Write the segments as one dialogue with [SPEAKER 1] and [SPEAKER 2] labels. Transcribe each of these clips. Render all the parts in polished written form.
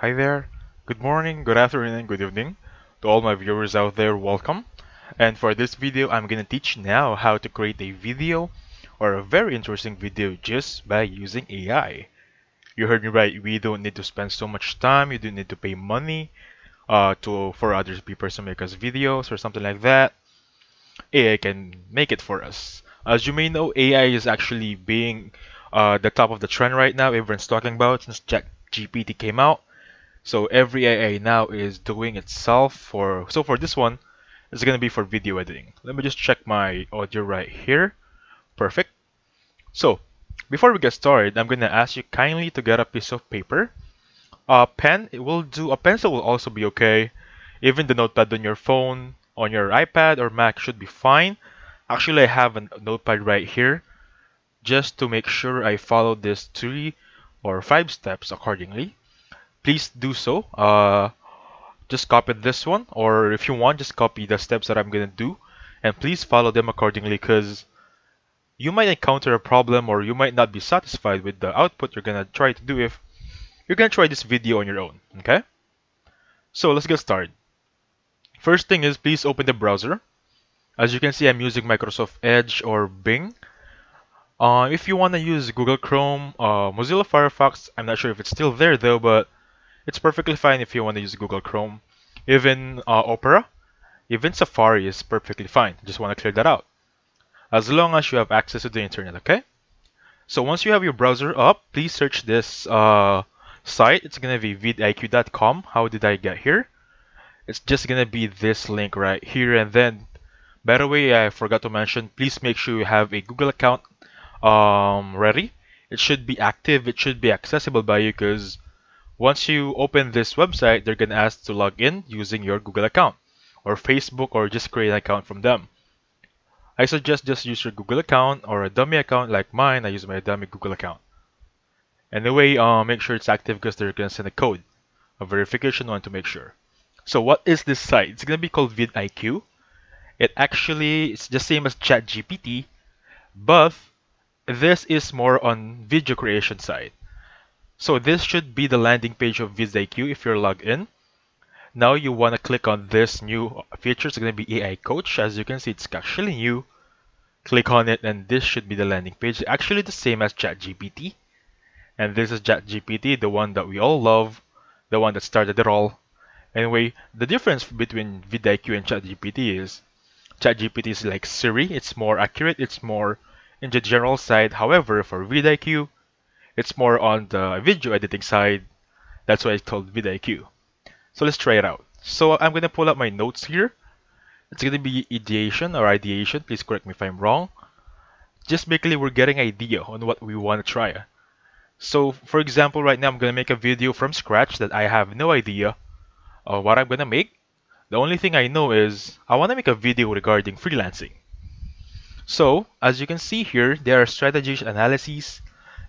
[SPEAKER 1] Hi there. Good morning, good afternoon, and good evening. To all my viewers out there, welcome. And for this video, I'm gonna teach now how to create a video or a very interesting video just by using AI. You heard me right, we don't need to spend so much time, you don't need to pay money for other people to make us videos or something like that. AI can make it for us. As you may know, AI is actually being the top of the trend right now. Everyone's talking about since ChatGPT came out. So every AI now is doing itself for this one, it's gonna be for video editing. Let me just check my audio right here. Perfect. So before we get started, I'm gonna ask you kindly to get a piece of paper. A pen, it will do. A pencil will also be okay. Even the notepad on your phone, on your iPad or Mac should be fine. Actually, I have a notepad right here just to make sure I follow this 3 or 5 steps accordingly. Please do so. Just copy this one, or if you want, just copy the steps that I'm gonna do, and please follow them accordingly because you might encounter a problem or you might not be satisfied with the output you're gonna try to do if you're gonna try this video on your own, okay? So let's get started. First thing is please open the browser. As you can see, I'm using Microsoft Edge or Bing. If you want to use Google Chrome, Mozilla Firefox, I'm not sure if it's still there though, but it's perfectly fine if you want to use Google Chrome. Even Opera, even Safari is perfectly fine. Just want to clear that out. As long as you have access to the internet, okay? So once you have your browser up, please search this site. It's gonna be vidiq.com. How did I get here? It's just gonna be this link right here. And then, by the way, I forgot to mention, please make sure you have a Google account ready. It should be active. It should be accessible by you because once you open this website, they're gonna ask to log in using your Google account or Facebook or just create an account from them. I suggest just use your Google account or a dummy account like mine. I use my dummy Google account. Anyway, make sure it's active because they're gonna send a code, a verification one to make sure. So what is this site? It's gonna be called vidIQ. It's the same as ChatGPT, but this is more on video creation side. So this should be the landing page of vidIQ if you're logged in. Now you want to click on this new feature. It's going to be AI Coach. As you can see, it's actually new. Click on it and this should be the landing page. Actually the same as ChatGPT. And this is ChatGPT, the one that we all love, the one that started it all. Anyway, the difference between vidIQ and ChatGPT is ChatGPT is like Siri. It's more accurate. It's more in the general side. However, for vidIQ, it's more on the video editing side. That's why it's called vidIQ. So let's try it out. So I'm gonna pull up my notes here. It's gonna be ideation. Please correct me if I'm wrong. Just basically we're getting idea on what we want to try. So for example, right now I'm gonna make a video from scratch that I have no idea of what I'm gonna make. The only thing I know is I want to make a video regarding freelancing. So as you can see here, there are strategies, analyses,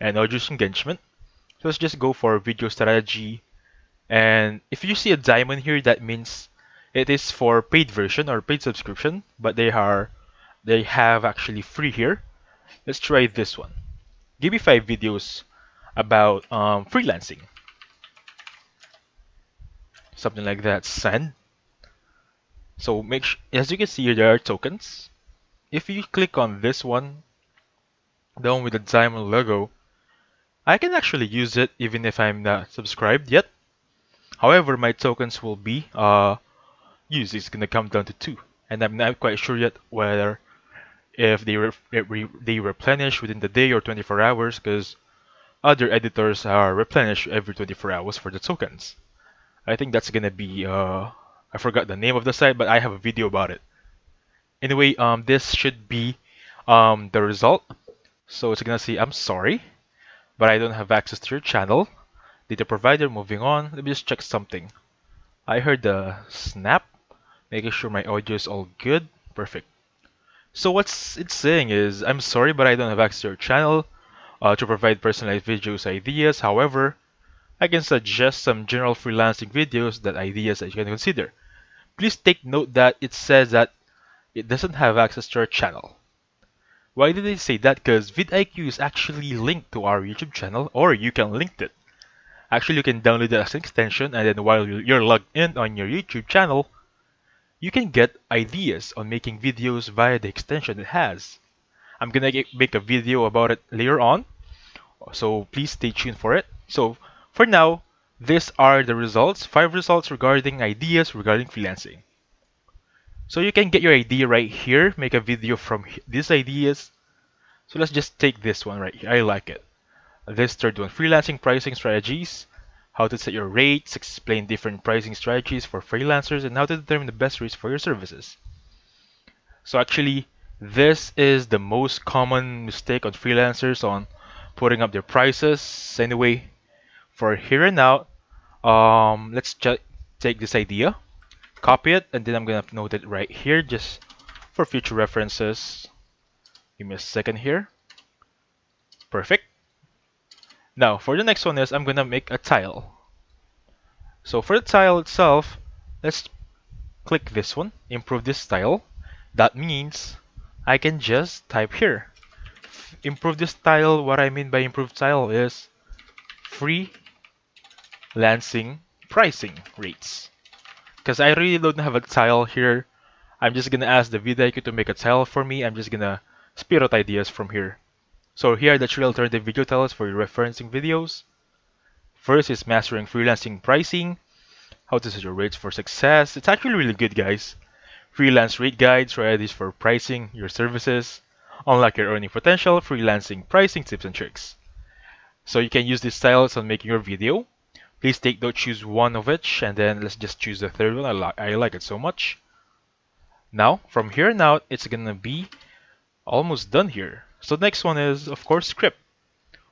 [SPEAKER 1] and audience engagement. So let's just go for video strategy. And if you see a diamond here, that means it is for paid version or paid subscription, but they have actually free here. Let's try this one. Give me 5 videos about freelancing. Something like that. Send. So as you can see here, there are tokens. If you click on this one, the one with the diamond logo, I can actually use it even if I'm not subscribed yet. However, my tokens will be used. It's gonna come down to 2, and I'm not quite sure yet whether if they replenish within the day or 24 hours because other editors are replenished every 24 hours for the tokens. I think that's gonna be I forgot the name of the site, but I have a video about it. Anyway, this should be the result. So it's gonna say I'm sorry, but I don't have access to your channel. Data provider, moving on. Let me just check something. I heard the snap, making sure my audio is all good. Perfect. So what's it's saying is, I'm sorry, but I don't have access to your channel to provide personalized videos ideas. However, I can suggest some general freelancing videos that ideas that you can consider. Please take note that it says that it doesn't have access to our channel. Why did they say that? Because vidIQ is actually linked to our YouTube channel, or you can link it. Actually, you can download it as an extension, and then while you're logged in on your YouTube channel, you can get ideas on making videos via the extension it has. I'm gonna make a video about it later on, so please stay tuned for it. So for now, these are the results, 5 results regarding ideas regarding freelancing. So you can get your idea right here, make a video from these ideas. So let's just take this one right here. I like it. This third one, freelancing pricing strategies, how to set your rates, explain different pricing strategies for freelancers, and how to determine the best rates for your services. So actually, this is the most common mistake on freelancers on putting up their prices. Anyway, for here and now, let's just take this idea, copy it, and then I'm gonna note it right here just for future references. Give me a second here. Perfect. Now for the next one is I'm gonna make a tile. So for the tile itself, let's click this one, improve this style. That means I can just type here. Improve this style. What I mean by improve style is freelancing pricing rates. Because I really don't have a tile here. I'm just gonna ask the vidIQ to make a tile for me. I'm just gonna spit out ideas from here. So here are the 3 alternative video tiles for your referencing videos. First is mastering freelancing pricing. How to set your rates for success. It's actually really good, guys. Freelance rate guide, strategies for pricing your services. Unlock your earning potential, freelancing pricing tips and tricks. So you can use these styles on making your video. Please take note, choose one of each, and then let's just choose the third one. I like it so much. Now, from here on out, it's gonna be almost done here. So the next one is, of course, script.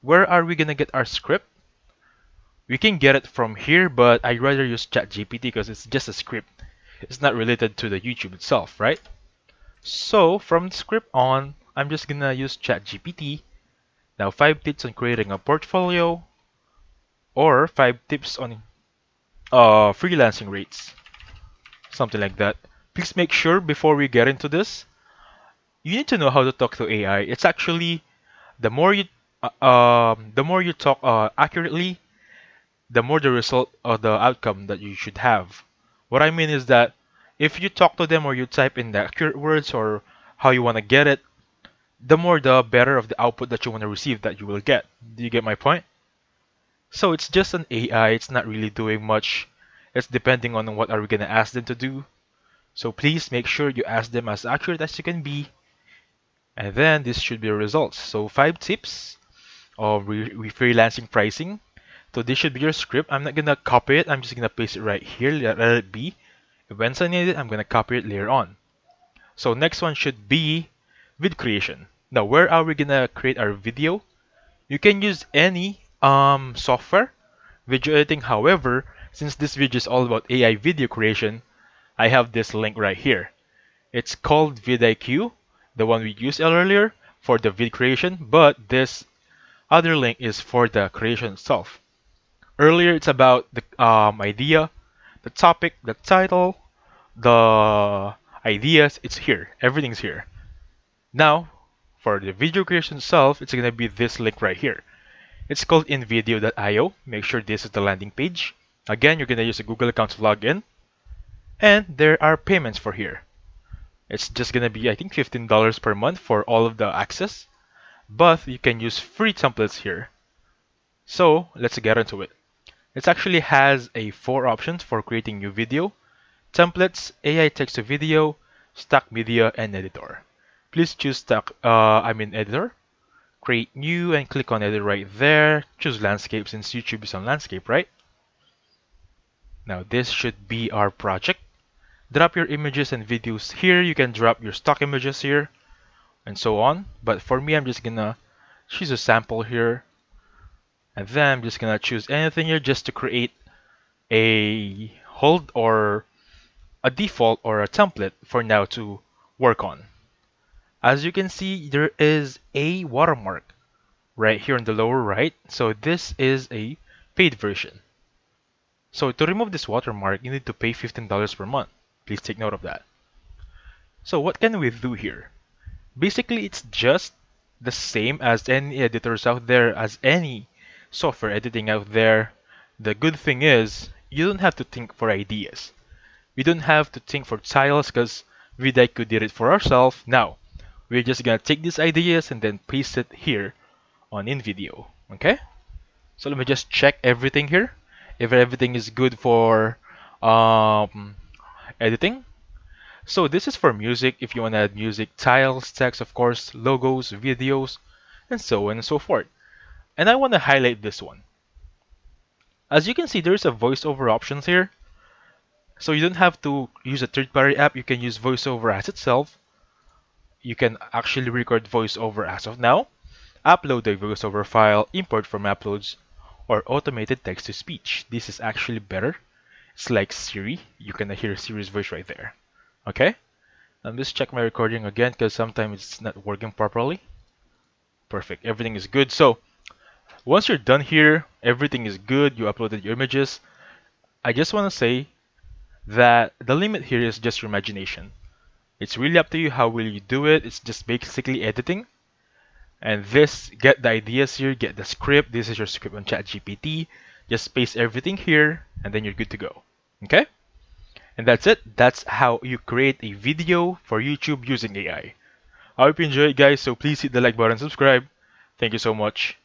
[SPEAKER 1] Where are we gonna get our script? We can get it from here, but I'd rather use ChatGPT because it's just a script. It's not related to the YouTube itself, right? So from the script on, I'm just gonna use ChatGPT. Now 5 tips on creating a portfolio, or 5 tips on freelancing rates, something like that. Please make sure before we get into this, you need to know how to talk to AI. It's actually the more you talk accurately, the more the result or the outcome that you should have. What I mean is that if you talk to them or you type in the accurate words or how you want to get it, the more the better of the output that you want to receive that you will get. Do you get my point? So it's just an AI, it's not really doing much. It's depending on what are we gonna ask them to do. So please make sure you ask them as accurate as you can be. And then this should be the results. So 5 tips of freelancing pricing. So this should be your script. I'm not gonna copy it. I'm just gonna paste it right here. Let it be. Once I need it, I'm gonna copy it later on. So next one should be vid creation. Now where are we gonna create our video? You can use any software, video editing. However, since this video is all about AI video creation, I have this link right here. It's called vidIQ, the one we used earlier for the vid creation, but this other link is for the creation itself. Earlier, it's about the idea, the topic, the title, the ideas. It's here. Everything's here. Now, for the video creation itself, it's going to be this link right here. It's called invideo.io. Make sure this is the landing page. Again, you're going to use a Google account to log in. And there are payments for here. It's just going to be, I think, $15 per month for all of the access. But you can use free templates here. So, let's get into it. It actually has 4 options for creating new video: templates, AI text to video, stock media, and editor. Please choose editor. Create new and click on edit right there. Choose landscape since YouTube is on landscape, right? Now this should be our project. Drop your images and videos here. You can drop your stock images here and so on. But for me, I'm just gonna choose a sample here. And then I'm just gonna choose anything here just to create a hold or a default or a template for now to work on. As you can see, there is a watermark right here on the lower right. So this is a paid version. So to remove this watermark, you need to pay $15 per month. Please take note of that. So what can we do here? Basically, it's just the same as any editors out there, as any software editing out there. The good thing is, you don't have to think for ideas. We don't have to think for titles because Vidaiku did it for ourselves. Now, we're just gonna take these ideas and then paste it here on InVideo. Okay? So let me just check everything here. If everything is good for um, editing. So this is for music. If you want to add music, tiles, text, of course, logos, videos, and so on and so forth. And I want to highlight this one. As you can see, there's a voiceover options here. So you don't have to use a third-party app. You can use voiceover as itself. You can actually record voiceover as of now, upload the voiceover file, import from uploads, or automated text-to-speech. This is actually better. It's like Siri. You can hear Siri's voice right there. Okay? Let me just check my recording again because sometimes it's not working properly. Perfect. Everything is good. So once you're done here, everything is good. You uploaded your images. I just want to say that the limit here is just your imagination. It's really up to you how will you do it. It's just basically editing. And this, get the ideas here, get the script. This is your script on ChatGPT. Just paste everything here, and then you're good to go. Okay? And that's it. That's how you create a video for YouTube using AI. I hope you enjoyed, guys. So please hit the like button, subscribe. Thank you so much.